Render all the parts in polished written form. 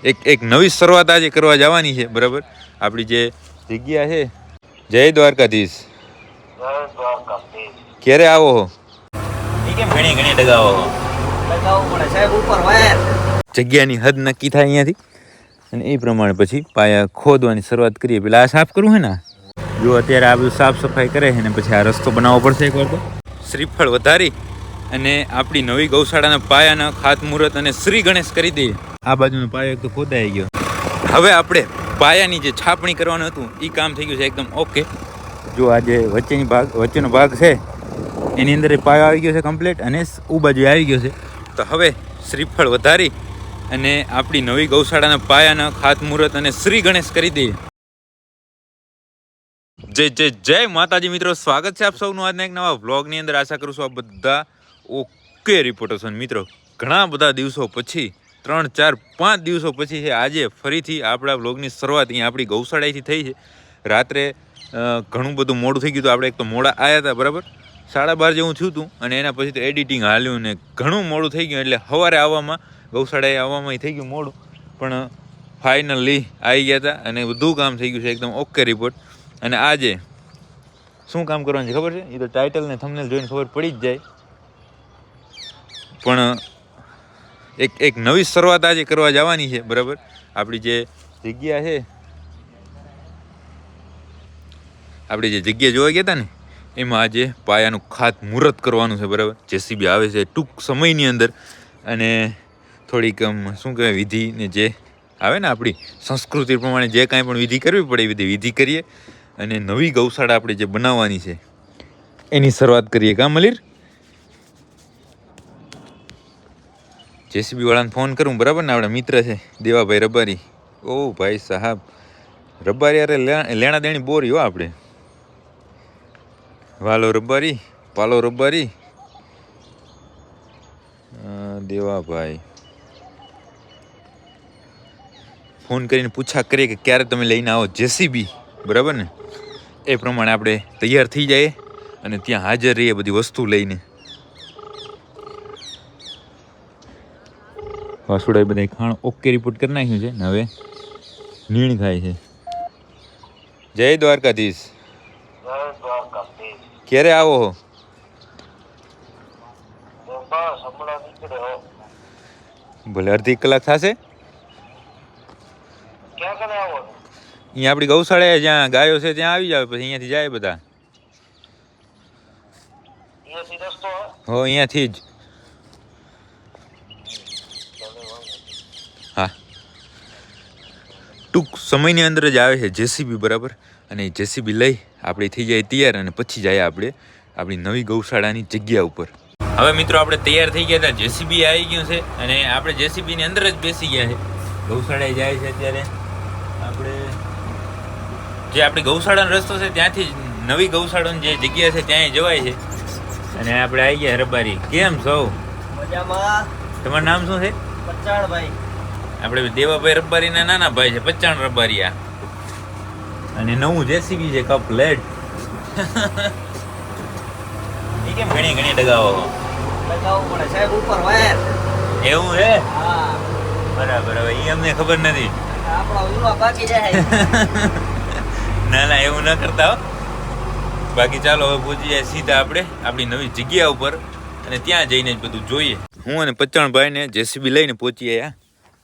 એક નવી શરૂઆત આજે કરવા જવાની છે, બરાબર. આપણી જે જગ્યા છે, જય દ્વારકાધીશ. ક્યારે આવો હો? ઘણી ડગાવો પડે સાહેબ, ઉપર વાયર જગ્યાની હદ નક્કી થાય અહીંયાથી, અને એ પ્રમાણે પછી પાયા ખોદવાની શરૂઆત કરીએ. પેલા આ સાફ કરવું હે ને, જો અત્યારે આ બધું સાફ સફાઈ કરે છે ને પછી આ રસ્તો બનાવવો પડશે એકવાર. તો શ્રીફળ વધારી અને આપણી નવી ગૌશાળાના પાયાના ખાતમુહૂર્ત અને શ્રી ગણેશ કરી દઈએ. આ બાજુનો પાયો એક તો ખોદાઈ ગયો. હવે આપણે પાયાની જે છાપણી કરવાનું હતું એ કામ થઈ ગયું છે એકદમ ઓકે. જો આ જે વચ્ચેનો ભાગ છે એની અંદર પાયો આવી ગયો છે કમ્પ્લીટ, અને ઉ બાજુ આવી ગયો છે. તો હવે શ્રીફળ વધારી અને આપણી નવી ગૌશાળાના પાયાના ખાતમુહૂર્ત અને શ્રી ગણેશ કરી દઈએ. જય જય જય માતાજી મિત્રો, સ્વાગત છે આપ સૌનું આજના એક નવા વ્લોગની અંદર. આશા કરું છું આ બધા ઓકે રિપોર્ટર્સ. મિત્રો ઘણા બધા દિવસો પછી, 3, 4, 5 દિવસો પછી છે આજે ફરીથી આપણા વ્લોગની શરૂઆત અહીંયા આપણી ગૌશાળાએથી થઈ છે. રાત્રે ઘણું બધું મોડું થઈ ગયું હતું. આપણે એક તો મોડા આવ્યા હતા, બરાબર 12:30 જેવું થયું હતું, અને એના પછી તો એડિટિંગ હાલ્યું ને ઘણું મોડું થઈ ગયું. એટલે સવારે આવવામાં, ગૌશાળાએ આવવામાં થઈ ગયું મોડું, પણ ફાઇનલી આવી ગયા હતા અને બધું કામ થઈ ગયું છે એકદમ ઓકે રિપોર્ટ. અને આજે શું કામ કરવાનું છે ખબર છે? એ તો ટાઇટલ ને થંબનેલ જોઈને ખબર પડી જ જાય, પણ એક નવી શરૂઆત આજે કરવા જવાની છે, બરાબર. આપણી જે જગ્યા છે, આપણે જે જગ્યા જોવા ગયા હતા ને, એમાં આજે પાયાનું ખાતમુહૂર્ત કરવાનું છે, બરાબર. જેસીબી આવે છે ટૂંક સમયની અંદર, અને થોડીક શું કહેવાય વિધિ ને જે આવે ને આપણી સંસ્કૃતિ પ્રમાણે જે કાંઈ પણ વિધિ કરવી પડે એ બધી વિધિ કરીએ, અને નવી ગૌશાળા આપણે જે બનાવવાની છે એની શરૂઆત કરીએ. કાં મલીર? જેસીબી વાળાને ફોન કરું, બરાબર ને? આપણા મિત્ર છે દેવાભાઈ રબારી. ઓ ભાઈ સાહેબ, રબારી અરે લેણા દેણી બોરી હો આપણે. વાલો રબારી, પાલો રબારી, દેવાભાઈ ફોન કરીને પૂછા કરીએ કે ક્યારે તમે લઈને આવો જેસીબી, બરાબર ને? એ પ્રમાણે આપણે તૈયાર થઈ જઈએ અને ત્યાં હાજર રહીએ બધી વસ્તુ લઈને. વાસુડાએ બધા ખાણ ઓકે રિપોર્ટ કરી નાખ્યું છે ને હવે નીણ ખાય છે. જય દ્વારકાધીશ. ક્યારે આવો હો? ભલે અડધી કલાક થશે. અહીંયા આપણી ગૌશાળા જ્યાં ગાયો છે ત્યાં આવી જાવ, પછી અહીંયાથી જાય બધા. હો અહીંયાથી જ. હા, ટૂંક સમયની અંદર જ આવે છે જેસીબી, બરાબર. અને જેસીબી લઈ આપણે થઈ જાય તૈયાર, અને પછી જાય આપણે આપણી નવી ગૌશાળાની જગ્યા ઉપર. હવે મિત્રો આપણે તૈયાર થઈ ગયા હતા, જેસીબી આવી ગયું છે અને આપણે જેસીબીની અંદર જ બેસી ગયા છે. ગૌશાળાએ જાય છે અત્યારે આપણે. જે આપણી ગૌશાળાનો રસ્તો છે ત્યાંથી નવી ગૌશાળાની જે જગ્યા છે ત્યાં જવાય છે. અને આપણે આવી ગયા રબારી. કેમ છો? મજામાં. તમારું નામ શું છે? પચાણભાઈ. આપણે દેવાભાઈ રબારીના નાના ભાઈ છે, પચાણ રબારીયા. અને નવું જેસીબી છે કપલેટ. એ કેમ ઘણી ડગાવો પડે સાહેબ, ઉપર વાયર. એવું છે? હા, બરાબર. હવે એ અમને ખબર નથી. બાકી જાય. ના એવું ન કરતા હો. બાકી ચાલો હવે પહોંચી જાય સીધા આપણે આપણી નવી જગ્યા ઉપર, અને ત્યાં જઈને જ બધું જોઈએ. હું અને પચાણભાઈ ને જેસીબી લઈને પહોંચી આવ્યા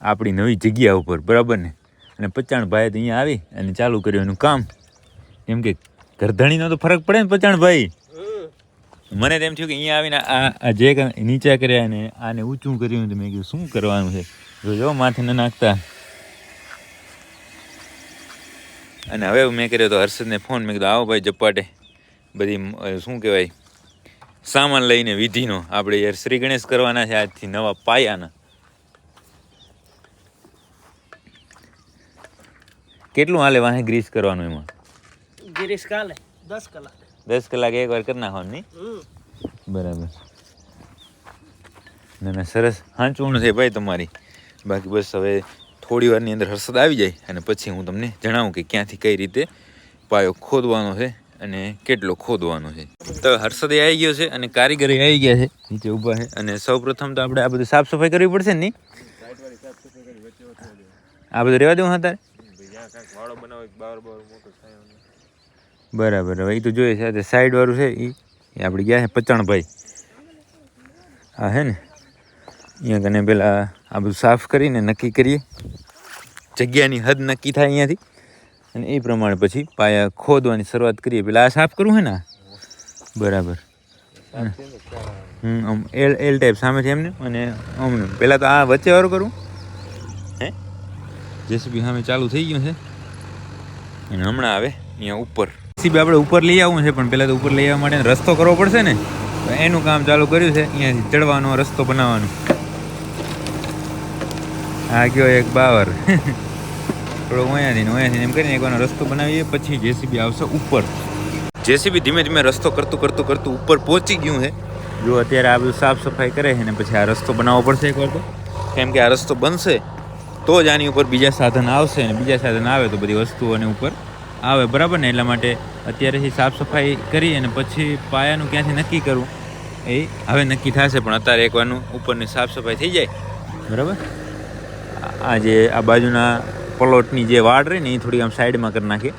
આપણી નવી જગ્યા ઉપર, બરાબર ને? અને પચાણભાઈ તો અહીંયા આવી અને ચાલુ કર્યું એનું કામ. કેમ કે ગરધણીનો તો ફરક પડે ને પચાણભાઈ. મને તેમ થયું કે અહીંયા આવીને આ જે નીચા કર્યા ને આને ઊંચું કર્યું, તો મેં કીધું શું કરવાનું છે, જો માથે ન નાખતા. અને હવે મેં કર્યો તો હર્ષદને ફોન. મેં કીધું આવો ભાઈ ઝપાટે બધી શું કહેવાય સામાન લઈને વિધિનો આપણે યાર શ્રી ગણેશ કરવાના છે આજથી નવા પાયાના. કેટલું હાલે વાહે ગ્રીસ કરવાનું? એમાં ગ્રીસ કાલે 10 કલાક. 10 કલાક એકવાર કરી નાખવાનું નહીં? બરાબર. ના સરસ હાંચવું છે ભાઈ તમારી. બાકી બસ હવે થોડી વારની અંદર હર્ષદ આવી જાય અને પછી હું તમને જણાવું કે ક્યાંથી કઈ રીતે પાયો ખોદવાનો છે અને કેટલો ખોદવાનો છે. તો હર્ષદે આવી ગયો છે અને કારીગરે આવી ગયા છે, નીચે ઊભા છે. અને સૌ પ્રથમ તો આપણે આ બધું સાફ સફાઈ કરવી પડશે ને? આ બધું રહેવા દઉં અત્યારે બરાબર. હવે એ તો જોઈએ છે સાઈડ વાળું છે એ આપણે ગયા છે પચાણભાઈ હા હે ને અહીંયા કને પેલા આ બધું સાફ કરીને નક્કી કરીએ, જગ્યાની હદ નક્કી થાય અહીંયાથી અને એ પ્રમાણે પછી પાયા ખોદવાની શરૂઆત કરીએ. પેલા આ સાફ કરવું હે ને બરાબર. આમ એલ ટાઈપ સામેથી એમને અને અમને પહેલાં તો આ વચ્ચે વાળું કરવું હે. જેસીબી સામે ચાલુ થઈ ગયું છે અને હમણાં આવે અહીંયા ઉપર જેસીબી આપણે ઉપર લઈ આવવું છે, પણ પહેલાં તો ઉપર લઈ આવવા માટે રસ્તો કરવો પડશે ને, તો એનું કામ ચાલુ કર્યું છે. અહીંયાથી ચડવાનો રસ્તો બનાવવાનો. આ ગયો એક બાવર થોડો અહીંયાથી એમ કરીને એકવાનો રસ્તો બનાવીએ, પછી જેસીબી આવશે ઉપર. જેસીબી ધીમે ધીમે રસ્તો કરતું ઉપર પહોંચી ગયું છે. જો અત્યારે આ બધું સાફ સફાઈ કરે છે ને પછી આ રસ્તો બનાવવો પડશે એકવાર તો, કેમ કે આ રસ્તો બનશે તો જ આની ઉપર બીજા સાધન આવશે ને બીજા સાધન આવે તો બધી વસ્તુઓને ઉપર આવે બરાબર ને. એટલા માટે અત્યારેથી સાફ સફાઈ કરી અને પછી પાયાનું ક્યાંથી નક્કી કરવું એ હવે નક્કી થશે, પણ અત્યારે એકવારનું ઉપરની સાફ સફાઈ થઈ જાય બરાબર. આ જે આ બાજુના પ્લોટની જે વાડ રહી ને એ થોડી આમ સાઈડમાં કરી નાખીએ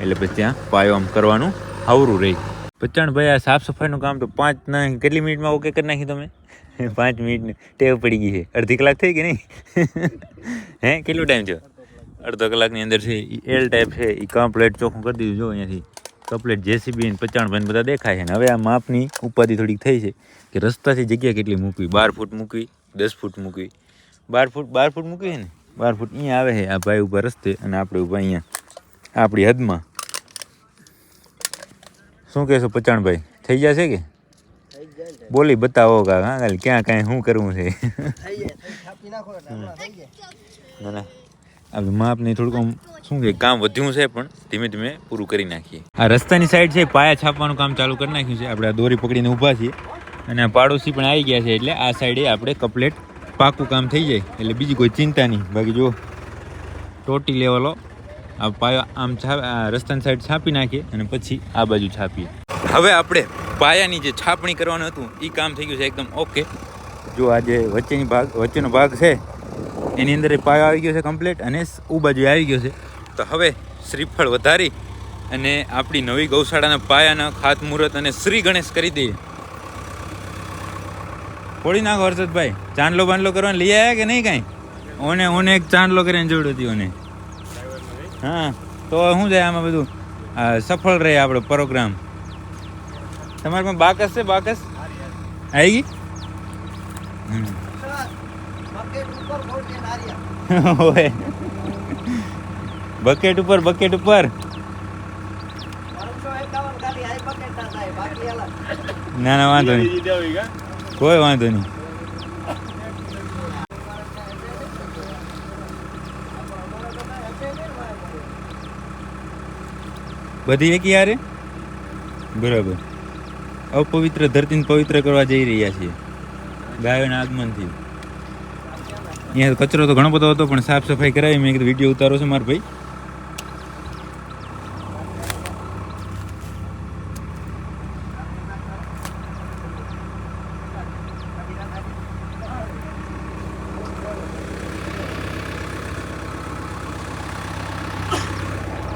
એટલે પછી ત્યાં પાયો આમ કરવાનું આવરું રહી. ભાઈ આ સાફ સફાઈનું કામ તો કેટલી મિનિટમાં ઓકે કરી નાખી તમે? 5 મિનિટની ટેવ પડી ગઈ છે. અડધી કલાક થઈ કે નહીં? હે કેટલો ટાઈમ થયો? અડધો કલાકની અંદર છે એલ ટાઈપ છે એ કમ્પ્લેટ ચોખ્ખું કરી દીધું. જો અહીંયાથી કમ્પ્લેટ જેસીબી 55 બધા દેખાય છે ને. હવે આ માપની ઉપાધિ થોડીક થઈ છે કે રસ્તાથી જગ્યા કેટલી મૂકવી, 12 ફૂટ મૂકવી, 10 ફૂટ મૂકવી. 12 ફૂટ મૂકવી છે ને, 12 ફૂટ અહીંયા આવે છે આ ભાઈ ઉપર રસ્તે અને આપણે ઊભા અહીંયા આપણી હદમાં. શું કહેશો પચાણભાઈ, થઈ જશે કે? બોલી બતાવો કાંઈ. હા ખાલી ક્યાં કાંઈ શું કરવું છે? ના ના આપણે માપની થોડુંક આમ શું કે કામ વધ્યું છે પણ ધીમે ધીમે પૂરું કરી નાખીએ. આ રસ્તાની સાઈડ છે પાયા છાપવાનું કામ ચાલુ કરી નાખ્યું છે. આપણે આ દોરી પકડીને ઊભા છીએ અને આ પાડોશી પણ આવી ગયા છે એટલે આ સાઈડે આપણે કમ્પ્લેટ પાકું કામ થઈ જાય એટલે બીજી કોઈ ચિંતા નહીં. બાકી જો ટોટી લેવલો આ પાયો આમ રસ્તાની સાઈડ છાપી નાખીએ અને પછી આ બાજુ છાપીએ. હવે આપણે પાયાની જે છાપણી કરવાનું હતું એ કામ થઈ ગયું છે એકદમ ઓકે. જો આ જે વચ્ચેનો ભાગ છે એની અંદર પાયો આવી ગયો છે કમ્પ્લીટ અને બાજુ આવી ગયો છે. તો હવે શ્રીફળ વધારી અને આપણી નવી ગૌશાળાના પાયાના ખાતમુહૂર્ત અને શ્રી ગણેશ કરી દઈએ. ફોડી નાખો હર્ષદભાઈ. ચાંદલો બાંદલો કરવાનો લઈ આવ્યા કે નહીં કાંઈ? ઓને એક ચાંદલો કરીને જોડ હતી ઓને. હા તો શું જાય આમાં બધું સફળ રહે આપણો પ્રોગ્રામ. તમારે પણ બાકસ છે? બાકસ આવી ગઈ? બકેટ ઉપર ના વાંધો નહીં, કોઈ વાંધો નહીં. બધી એક યારે બરાબર. અપવિત્ર ધરતીને પવિત્ર કરવા જઈ રહ્યા છીએ ગાયોના આગમનથી. અહીંયા કચરો તો ઘણો બધો હતો પણ સાફ સફાઈ કરાવી. મેં કીધું વિડીયો ઉતારો છે મારા ભાઈ.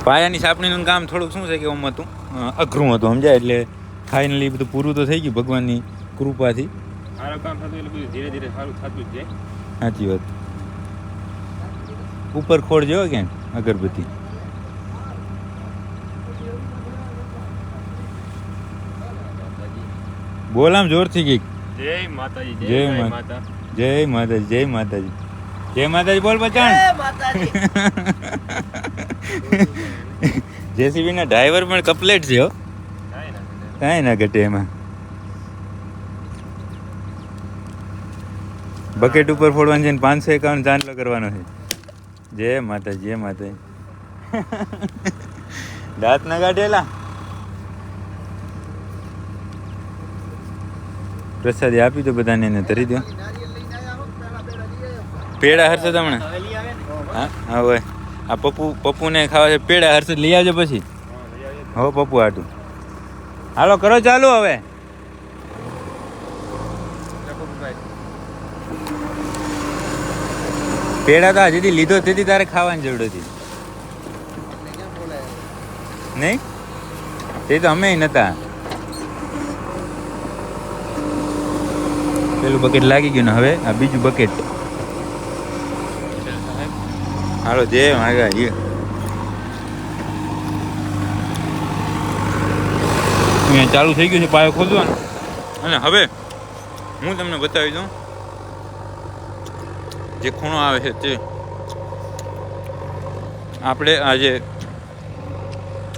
પાયાની છાપણીનું કામ થોડુંક શું છે કે આમ હતું અઘરું હતું સમજાય. એટલે ફાઇનલી બધું પૂરું તો થઈ ગયું ભગવાનની કૃપાથી. સારું કામ થતું એટલે બધું ધીરે ધીરે સારું થતું જ જાય. સાચી વાત. ઉપર ખોડ જેવો ક્યાંક અગરબત્તી. બોલ આમ જોરથી કઈક. જય માતાજી, જય માતા, જય માતાજી, જય માતાજી, જય માતાજી બોલ બચાણ. જેસીબી ના ડ્રાઈવર પણ કમ્પ્લીટ છે હો, કાંઈ ના ઘટે એમાં. બકેટ ઉપર ફોડવાનું છે ને 551 ચાંદલો કરવાનો છે. જય માતાજી, જય માતાજી. દાંત ના કાઢેલા. પ્રસાદી આપી દો બધાને, એને ધરી દો. પેડા હર્ષદ હમણાં હા હા હોય. આ પપ્પુને ખાવા છે પેડા. હર્ષદ લઈ આવજો પછી. હો પપ્પુ આટું. હાલો કરો ચાલુ હવે. પેડા તો હજી લીધો તેથી તારે ખાવાની જરૂર હતી નહીં તે તો અમે નતા. પેલું બકેટ લાગી ગયું ને હવે આ બીજું બકેટ. હાલો જે માગા એ અહીંયા ચાલુ થઈ ગયું છે પાયો ખોદવાનું. અને હવે હું તમને બતાવી દઉં જે ખૂણો આવે છે તે આપણે આજે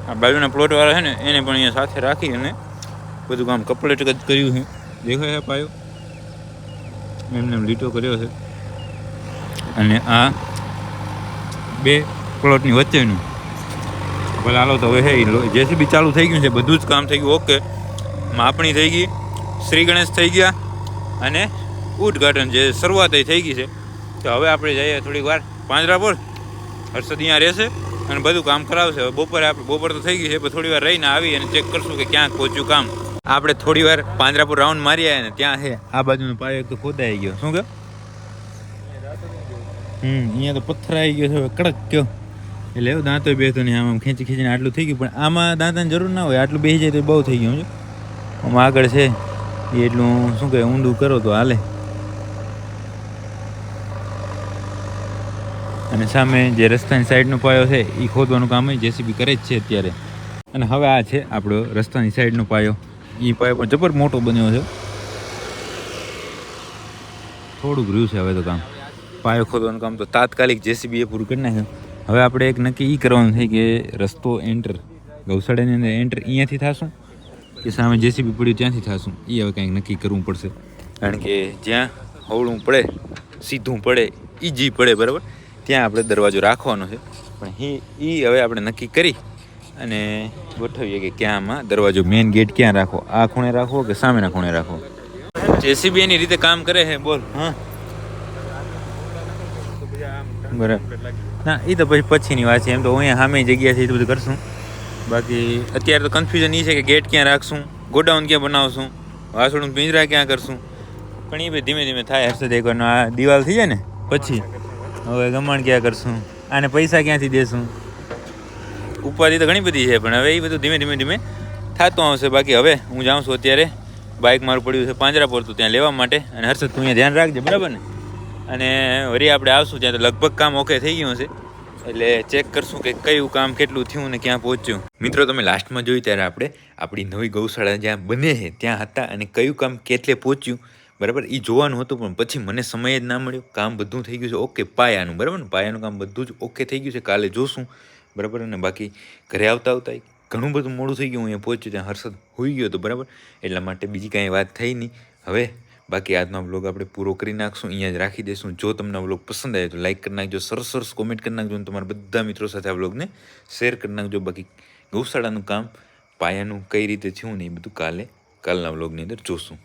આ બાજુના પ્લોટવાળા છે ને એને પણ અહીંયા સાથે રાખી અને બધું કામ કમ્પ્લીટ જ કર્યું છે. દેખાય છે પાયો એમને લીટો કર્યો છે. અને આ બે પ્લોટની વચ્ચેનું ભલે હાલો તો હવે હે જેસીબી ચાલુ થઈ ગયું છે. બધું જ કામ થઈ ગયું ઓકે. માપણી થઈ ગઈ, શ્રી ગણેશ થઈ ગયા અને ઉદ્ઘાટન જે શરૂઆત થઈ ગઈ છે. તો હવે આપણે જઈએ થોડીક વાર પાંજરાપોળ. હર્ષદ અહીંયા રહેશે અને બધું કામ કરાવશે. હવે બપોર તો થઈ ગઈ છે પણ થોડી વાર રહીને આવી અને ચેક કરશું કે ક્યાં પહોંચ્યું કામ. આપણે થોડી વાર પાંજરાપોર રાઉન્ડ મારી આવ્યા ને ત્યાં છે આ બાજુનો પાયો એક તો ખોદાઈ ગયો. શું કહો? અહીંયા તો પથ્થર આવી ગયો છે કડક કયો એટલે એવું દાંતો બેસતો નહીં. આમ ખેંચીને આટલું થઈ ગયું પણ આમાં દાંતાની જરૂર ના હોય. આટલું બેસી જાય તો બહુ થઈ ગયું. આમાં આગળ છે એ એટલું શું કહે ઊંડું કરો તો હાલે. અને સામે જે રસ્તાની સાઈડનો પાયો છે એ ખોદવાનું કામ જેસીબી કરે જ છે અત્યારે. અને હવે આ છે આપણો રસ્તાની સાઈડનો પાયો. એ પાયો પણ જબર મોટો બન્યો છે. થોડુંક રહ્યું છે હવે તો કામ. પાયો ખોદવાનું કામ તો તાત્કાલિક જેસીબી એ પૂરું કરી નાખ્યું. હવે આપણે એક નક્કી એ કરવાનું છે કે રસ્તો એન્ટર ગૌશાળાની અંદર એન્ટર અહીંયાથી થશું કે સામે જેસીબી પડ્યું ત્યાંથી થશું એ હવે કંઈક નક્કી કરવું પડશે. કારણ કે જ્યાં હવળું પડે સીધું પડે ઈજી પડે બરાબર ત્યાં આપણે દરવાજો રાખવાનો છે. પણ એ હવે આપણે નક્કી કરી અને ગોઠવીએ કે ક્યાંમાં દરવાજો મેઇન ગેટ ક્યાં રાખવો. આ ખૂણે રાખવો કે સામેના ખૂણે રાખવો. જેસીબી એની રીતે કામ કરે છે. બોલ. હા બરાબર. ના એ તો પછીની વાત છે. એમ તો અહીંયા સામે જગ્યા છે એ તો બધું કરશું. બાકી અત્યારે તો કન્ફ્યુઝન એ છે કે ગેટ ક્યાં રાખશું, ગોડાઉન ક્યાં બનાવશું, વાસણનું પિંજરા ક્યાં કરશું. પણ એ બી ધીમે ધીમે થાય. હર્ષદ એકવારનો આ દિવાલ થઈ જાય ને પછી હવે ગમણ ક્યાં કરશું, આને પૈસા ક્યાંથી દેશું. ઉપાધિ તો ઘણી બધી છે પણ હવે એ બધું ધીમે ધીમે થતું આવશે. બાકી હવે હું જાઉં છું અત્યારે બાઇક મારું પડ્યું છે પાંજરાપોર તો ત્યાં લેવા માટે. અને હર્ષદ તું અહીંયા ધ્યાન રાખજે બરાબર ને. અને વળી આપણે આવશું ત્યાં તો લગભગ કામ ઓકે થઈ ગયું હશે એટલે ચેક કરશું કે કયું કામ કેટલું થયું ને ક્યાં પહોંચ્યું. મિત્રો તમે લાસ્ટમાં જોયું ત્યારે આપણે આપણી નવી ગૌશાળા જ્યાં બને છે ત્યાં હતા અને કયું કામ કેટલે પહોંચ્યું બરાબર એ જોવાનું હતું. પણ પછી મને સમય જ ના મળ્યો. કામ બધું થઈ ગયું છે ઓકે પાયાનું બરાબર ને. પાયાનું કામ બધું જ ઓકે થઈ ગયું છે. કાલે જોશું બરાબર. અને બાકી ઘરે આવતા ઘણું બધું મોડું થઈ ગયું. અહીંયા પહોંચ્યું ત્યાં હર્ષદ હોઈ ગયો હતો બરાબર. એટલા માટે બીજી કાંઈ વાત થઈ નહીં. હવે બાકી આજનો વ્લોગ આપણે પૂરો કરી નાખશું, અહીંયા જ રાખી દઈશું. જો તમને વ્લોગ પસંદ આવે તો લાઈક કરી નાખજો, સરસ સરસ કોમેન્ટ કરી નાખજો અને તમારા બધા મિત્રો સાથે આ વ્લોગને શેર કરી નાખજો. બાકી ગૌશાળાનું કામ પાયાનું કઈ રીતે થયું ને એ બધું કાલના વ્લોગની અંદર જોશું.